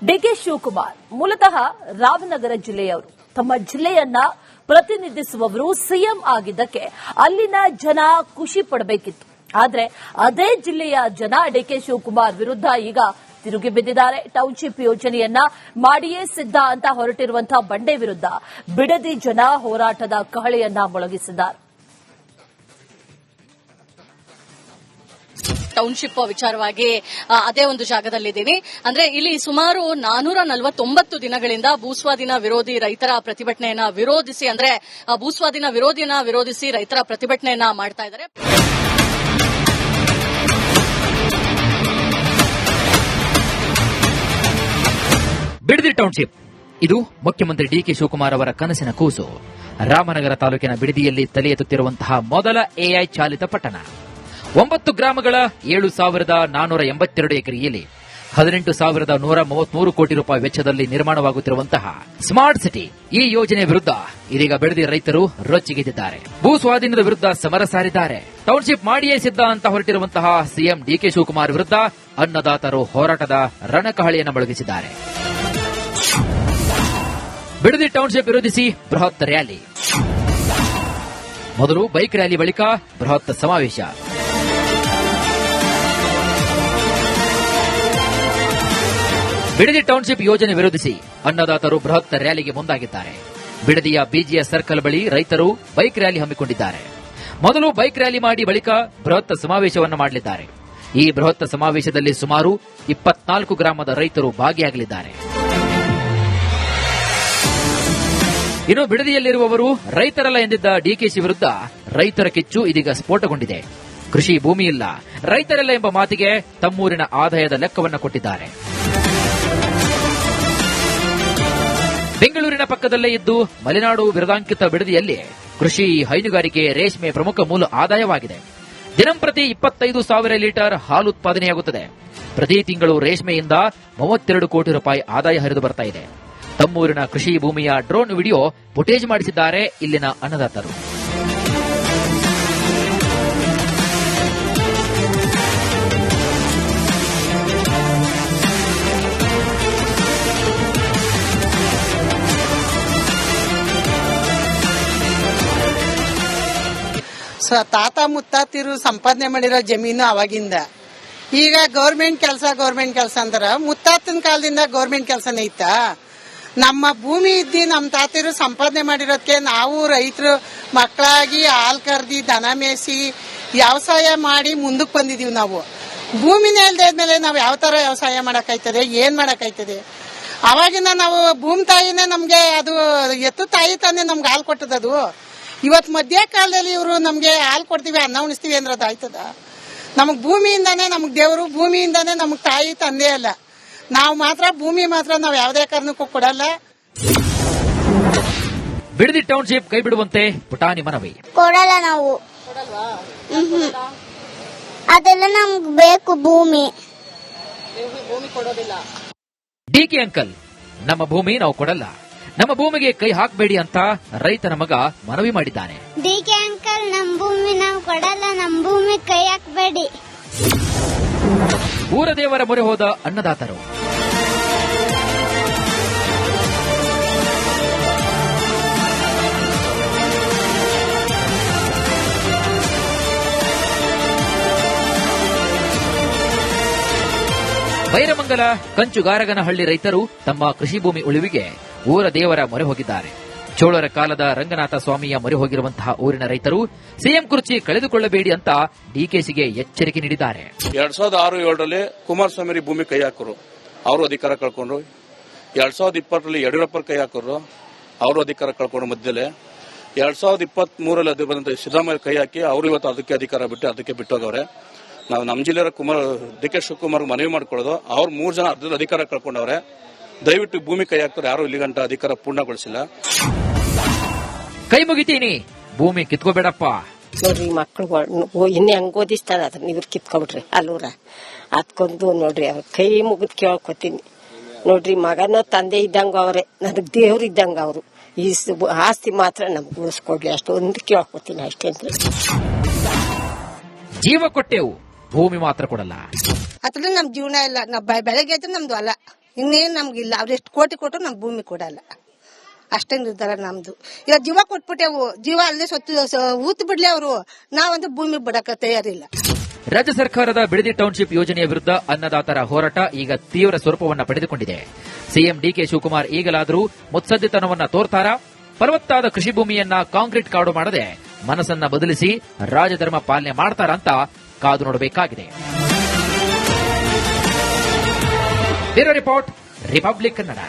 DK Shivakumar ಮೂಲತಃ ರಾಮನಗರ ಜಿಲ್ಲೆಯವರು. ತಮ್ಮ ಜಿಲ್ಲೆಯನ್ನ ಪ್ರತಿನಿಧಿಸುವವರು ಸಿಎಂ ಆಗಿದ್ದಕ್ಕೆ ಅಲ್ಲಿನ ಜನ ಖುಷಿ ಪಡಬೇಕಿತ್ತು. ಆದ್ರೆ ಅದೇ ಜಿಲ್ಲೆಯ ಜನ ಡಿಕೆ ಶಿವಕುಮಾರ್ ವಿರುದ್ಧ ಈಗ ತಿರುಗಿ ಬಿದ್ದಿದ್ದಾರೆ. ಟೌನ್ಶಿಪ್ ಯೋಜನೆಯನ್ನ ಮಾಡಿಯೇ ಸಿದ್ಧ ಅಂತ ಹೊರಟಿರುವಂತಹ ಬಂಡೆ ವಿರುದ್ಧ ಬಿಡದಿ ಜನ ಹೋರಾಟದ ಕಹಳೆಯನ್ನ ಮೊಳಗಿಸಿದ್ದಾರೆ. ಟೌನ್ಶಿಪ್ ವಿಚಾರವಾಗಿ ಅದೇ ಒಂದು ಜಾಗದಲ್ಲಿದ್ದೀನಿ. ಅಂದ್ರೆ ಇಲ್ಲಿ ಸುಮಾರು 449 ದಿನಗಳಿಂದ ಭೂಸ್ವಾಧೀನ ವಿರೋಧಿ ರೈತರ ಪ್ರತಿಭಟನೆಯನ್ನ ವಿರೋಧಿಸಿ, ಅಂದ್ರೆ ಭೂಸ್ವಾಧೀನ ವಿರೋಧಿಸಿ ರೈತರ ಪ್ರತಿಭಟನೆಯನ್ನ ಮಾಡ್ತಾ ಇದ್ದಾರೆ. ಬಿಡದಿ ಟೌನ್ಶಿಪ್ ಇದು ಮುಖ್ಯಮಂತ್ರಿ ಡಿಕೆ ಶಿವಕುಮಾರ್ ಅವರ ಕನಸಿನ ಕೂಸು. ರಾಮನಗರ ತಾಲೂಕಿನ ಬಿಡದಿಯಲ್ಲಿ ತಲೆ ಎತ್ತುತ್ತಿರುವಂತಹ ಮೊದಲ ಎಐ ಚಾಲಿತ ಪಟ್ಟಣ. 9 ಗ್ರಾಮಗಳ 7,482 ಎಕರೆಯಲ್ಲಿ 18,133 ಕೋಟಿ ರೂಪಾಯಿ ವೆಚ್ಚದಲ್ಲಿ ನಿರ್ಮಾಣವಾಗುತ್ತಿರುವಂತಹ ಸ್ಮಾರ್ಟ್ ಸಿಟಿ ಈ ಯೋಜನೆ ವಿರುದ್ಧ ಇದೀಗ ಬಿಡದಿ ರೈತರು ರೊಚ್ಚಿಗೆದ್ದಿದ್ದಾರೆ. ಭೂ ಸ್ವಾಧೀನದ ವಿರುದ್ಧ ಸಮರ ಸಾರಿದ್ದಾರೆ. ಟೌನ್ಶಿಪ್ ಮಾಡಿಯೇ ಸಿದ್ಧ ಅಂತ ಹೊರಟಿರುವಂತಹ ಸಿಎಂ ಡಿಕೆ ಶಿವಕುಮಾರ್ ವಿರುದ್ಧ ಅನ್ನದಾತರು ಹೋರಾಟದ ರಣಕಹಳೆಯನ್ನು ಮೊಳಗಿಸಿದ್ದಾರೆ. ಬಿಡದಿ ಟೌನ್ಶಿಪ್ ವಿರೋಧಿಸಿ ಬೃಹತ್ ರ್ಯಾಲಿ. ಮೊದಲು ಬೈಕ್ ರ್ಯಾಲಿ, ಬಳಿಕ ಬೃಹತ್ ಸಮಾವೇಶ. ಬಿಡದಿ ಟೌನ್ಶಿಪ್ ಯೋಜನೆ ವಿರೋಧಿಸಿ ಅನ್ನದಾತರು ಬೃಹತ್ ರ್ಯಾಲಿಗೆ ಮುಂದಾಗಿದ್ದಾರೆ. ಬಿಡದಿಯ ಬಿಜಿಎಸ್ ಸರ್ಕಲ್ ಬಳಿ ರೈತರು ಬೈಕ್ ರ್ಯಾಲಿ ಹಮ್ಮಿಕೊಂಡಿದ್ದಾರೆ. ಮೊದಲು ಬೈಕ್ ರ್ಯಾಲಿ ಮಾಡಿ ಬಳಿಕ ಬೃಹತ್ ಸಮಾವೇಶವನ್ನು ಮಾಡಲಿದ್ದಾರೆ. ಈ ಬೃಹತ್ ಸಮಾವೇಶದಲ್ಲಿ ಸುಮಾರು 24 ಗ್ರಾಮದ ರೈತರು ಭಾಗಿಯಾಗಲಿದ್ದಾರೆ. ಇನ್ನು ಬಿಡದಿಯಲ್ಲಿರುವವರು ರೈತರಲ್ಲ ಎಂದಿದ್ದ ಡಿಕೆಶಿ ವಿರುದ್ಧ ರೈತರ ಕಿಚ್ಚು ಇದೀಗ ಸ್ಫೋಟಗೊಂಡಿದೆ. ಕೃಷಿ ಭೂಮಿ ಇಲ್ಲ, ರೈತರಲ್ಲ ಎಂಬ ಮಾತಿಗೆ ತಮ್ಮೂರಿನ ಆದಾಯದ ಲೆಕ್ಕವನ್ನು ಕೊಟ್ಟಿದ್ದಾರೆ. ಬೆಂಗಳೂರಿನ ಪಕ್ಕದಲ್ಲೇ ಇದ್ದು ಮಲೆನಾಡು ಬಿರುದಾಂಕಿತ ಬಿಡದಿಯಲ್ಲಿ ಕೃಷಿ, ಹೈನುಗಾರಿಕೆ, ರೇಷ್ಮೆ ಪ್ರಮುಖ ಮೂಲ ಆದಾಯವಾಗಿದೆ. ದಿನಂಪ್ರತಿ 25,000 ಲೀಟರ್ ಹಾಲು ಉತ್ಪಾದನೆಯಾಗುತ್ತದೆ. ಪ್ರತಿ ತಿಂಗಳು ರೇಷ್ಮೆಯಿಂದ 32 ಕೋಟಿ ರೂಪಾಯಿ ಆದಾಯ ಹರಿದು ಬರ್ತಾ ಇದೆ. ತಮ್ಮೂರಿನ ಕೃಷಿ ಭೂಮಿಯ ಡ್ರೋನ್ ವಿಡಿಯೋ ಫುಟೇಜ್ ಮಾಡಿಸಿದ್ದಾರೆ ಇಲ್ಲಿನ ಅನ್ನದಾತರು. ತಾತ ಮುತ್ತಾತಿರು ಸಂಪಾದನೆ ಮಾಡಿರೋ ಜಮೀನು ಅವಾಗಿಂದ. ಈಗ ಗೌರ್ಮೆಂಟ್ ಕೆಲಸ ಅಂತಾರ. ಮುತ್ತಾತನ ಕಾಲದಿಂದ ಗೌರ್ಮೆಂಟ್ ಕೆಲಸನೇ ಇತ್ತಾ? ನಮ್ಮ ಭೂಮಿ ಇದ್ದಿ ನಮ್ಮ ತಾತಿರು ಸಂಪಾದನೆ ಮಾಡಿರೋದಕ್ಕೆ ನಾವು ರೈತರು ಮಕ್ಕಳಾಗಿ ಹಾಲು ಕರ್ದಿ ದನ ಮೇಯಿಸಿ ವ್ಯವಸಾಯ ಮಾಡಿ ಮುಂದಕ್ಕೆ ಬಂದಿದೀವಿ. ನಾವು ಭೂಮಿನೇ ಇಲ್ದೇ ಇದ್ಮೇಲೆ ನಾವು ಯಾವ ತರ ವ್ಯವಸಾಯ ಮಾಡಕ್ಕಾಯ್ತದೆ? ಏನ್ ಮಾಡಕ್ಕಾಯ್ತದೆ? ಅವಾಗಿಂದ ನಾವು ಭೂಮಿ ತಾಯಿನೇ ನಮ್ಗೆ ಅದು ಎತ್ತು ತಾಯಿ ತಾನೇ ನಮ್ಗೆ ಹಾಲು ಕೊಟ್ಟದದು. ಇವತ್ತು ಮಧ್ಯ ಕಾಲದಲ್ಲಿ ಇವರು ನಮ್ಗೆ ಹಾಲು ಕೊಡ್ತೀವಿ, ಅನ್ನ ಉಣಿಸ್ತೀವಿ ಅಂದ್ರೆ ಆಯ್ತದ? ನಮಗ್ ಭೂಮಿಯಿಂದಾನೇ ನಮಗ್ ದೇವರು, ಭೂಮಿಯಿಂದಾನೇ ನಮಗ್ ತಾಯಿ ತಂದೆ ಅಲ್ಲ. ನಾವು ಮಾತ್ರ ಭೂಮಿ ಮಾತ್ರ ನಾವು ಯಾವುದೇ ಕಾರಣಕ್ಕೂ ಕೊಡಲ್ಲ. ಬಿಡದಿ ಟೌನ್ಶಿಪ್ ಕೈ ಬಿಡುವಂತೆ ಪುಟಾಣಿ ಮನವಿ. ಕೊಡಲ್ಲ ನಾವು, ಅದೆಲ್ಲ ನಮ್ಗೆ ಬೇಕು ಭೂಮಿ. ಡಿಕೆ ಅಂಕಲ್, ನಮ್ಮ ಭೂಮಿ ನಾವು ಕೊಡಲ್ಲ, ನಮ್ಮ ಭೂಮಿಗೆ ಕೈ ಹಾಕಬೇಡಿ ಅಂತ ರೈತನ ಮಗ ಮನವಿ ಮಾಡಿದ್ದಾನೆ. ಡಿಕೆ ಅಂಕಲ್, ನಮ್ಮ ಭೂಮಿ ನಾವು ಕೊಡಲ್ಲ, ನಮ್ಮ ಭೂಮಿ ಕೈ ಹಾಕಬೇಡಿ. ಊರ ದೇವರ ಮೊರೆ ಹೋದ ಅನ್ನದಾತರು. ಬೈರಮಂಗಲ ಕಂಚುಗಾರಗನಹಳ್ಳಿ ರೈತರು ತಮ್ಮ ಕೃಷಿ ಭೂಮಿ ಉಳಿವಿಗೆ ಊರ ದೇವರ ಮೊರೆ ಹೋಗಿದ್ದಾರೆ. ಚೋಳರ ಕಾಲದ ರಂಗನಾಥ ಸ್ವಾಮಿಯ ಮೊರೆ ಹೋಗಿರುವಂತಹ ಊರಿನ ರೈತರು ಸಿಎಂ ಕುರ್ಚಿ ಕಳೆದುಕೊಳ್ಳಬೇಡಿ ಅಂತ ಡಿಕೆಶಿಗೆ ಎಚ್ಚರಿಕೆ ನೀಡಿದ್ದಾರೆ. 2006-7ರಲ್ಲಿ ಕುಮಾರಸ್ವಾಮಿ ಭೂಮಿ ಕೈ ಹಾಕರು, ಅವರು ಅಧಿಕಾರ ಕಳ್ಕೊಂಡ್ರು. 2020ರಲ್ಲಿ ಯಡಿಯೂರಪ್ಪ ಕೈ ಹಾಕರು, ಅವರು ಅಧಿಕಾರ ಕಳ್ಕೊಂಡ್ರು. ಮಧ್ಯದಲ್ಲಿ 2023ರಲ್ಲಿ ಅದು ಬಂದ ಸಿದ್ದರಾಮಯ್ಯ ಕೈ ಹಾಕಿ ಅವರು ಇವತ್ತು ಅದಕ್ಕೆ ಅಧಿಕಾರ ಅದಕ್ಕೆ ಬಿಟ್ಟೋಗವ್ರೆ. ನಾವು ನಮ್ಮ ಜಿಲ್ಲೆಯ ಡಿಕೆ ಶಿವಕುಮಾರ್ ಮನವಿ ಮಾಡ್ಕೊಳ್ಳೋದು, ಅವ್ರು 3 ಜನ ಅಧಿಕಾರ ಕಳ್ಕೊಂಡವ್ರೆ. ದಯವಿಟ್ಟು ಭೂಮಿ ಕೈ ಹಾಕ್ತಾರೆ, ಯಾರು ಇಲ್ಲಿಗಂಟ ಅಧಿಕಾರ ಪೂರ್ಣಗೊಳಿಸಿಲ್ಲ. ಕೈ ಮುಗಿತೀನಿ, ಭೂಮಿ ಕಿತ್ಕೋಬೇಡಪ್ಪ. ನೋಡ್ರಿ ಮಕ್ಳು ಇನ್ನು ಹೆಂಗ್ ಓದಿಸ್ತಾರ ಅದನ್ನ ಇವ್ರು ಕಿತ್ಕೊಬಿಟ್ರಿ ಅಲ್ಲೂರ ಅದ್ಕೊಂದು ನೋಡ್ರಿ ಅವ್ರ ಕೈ ಮುಗಿದ್ ಕೇಳ್ಕೊತೀನಿ. ನೋಡ್ರಿ ಮಗನ ತಂದೆ ಇದ್ದಂಗ ಅವ್ರೆ, ನನಗ್ ದೇವ್ರ ಇದ್ದಂಗ ಅವ್ರು. ಈ ಆಸ್ತಿ ಮಾತ್ರ ನಮ್ಗೆ ಉಳಿಸ್ಕೊಡ್ಲಿ ಅಷ್ಟೊಂದು ಕೇಳ್ಕೊತೀನಿ ಅಷ್ಟೇ. ಜೀವ ಕೊಟ್ಟೆವು, ಭೂಮಿ ಮಾತ್ರ ಕೊಡಲ್ಲ. ಅದ್ರ ನಮ್ ಜೀವನ ಇಲ್ಲ. ಬೆಳಗ್ಗೆ ನಮ್ದು ಅಲ್ಲ, ಇನ್ನೇನು ನಮ್ಗಿಲ್ಲ ಅವ್ರು ಎಷ್ಟು ಕೋಟಿ ಕೊಟ್ಟರು ನಮ್ಗೆ ಭೂಮಿ ಕೊಡಲ್ಲ. ಅಷ್ಟೇ ನಿರ್ಧಾರ ನಮ್ದು. ಈಗ ಜೀವ ಕೊಟ್ಬಿಟ್ಟೆವು, ಜೀವ ಅಲ್ಲೇ ಊತ್ ಬಿಡ್ಲಿ ಅವರು, ನಾವಂದ್ರೆ ಭೂಮಿ ಬಿಡಕ್ಕೆ ತಯಾರಿಲ್ಲ. ರಾಜ್ಯ ಸರ್ಕಾರದ ಬಿಡದಿ ಟೌನ್ಶಿಪ್ ಯೋಜನೆಯ ವಿರುದ್ಧ ಅನ್ನದಾತರ ಹೋರಾಟ ಈಗ ತೀವ್ರ ಸ್ವರೂಪವನ್ನು ಪಡೆದುಕೊಂಡಿದೆ. ಸಿಎಂ ಡಿಕೆ ಶಿವಕುಮಾರ್ ಈಗಲಾದರೂ ಮುತ್ಸದ್ದಿತನವನ್ನ ತೋರ್ತಾರಾ? ಫಲವತ್ತಾದ ಕೃಷಿ ಭೂಮಿಯನ್ನ ಕಾಂಕ್ರೀಟ್ ಕಾಡು ಮಾಡದೆ ಮನಸ್ಸನ್ನ ಬದಲಿಸಿ ರಾಜಧರ್ಮ ಪಾಲನೆ ಮಾಡ್ತಾರಂತ ಕಾದು ನೋಡಬೇಕಾಗಿದೆ. Bureau report, republic Kannada.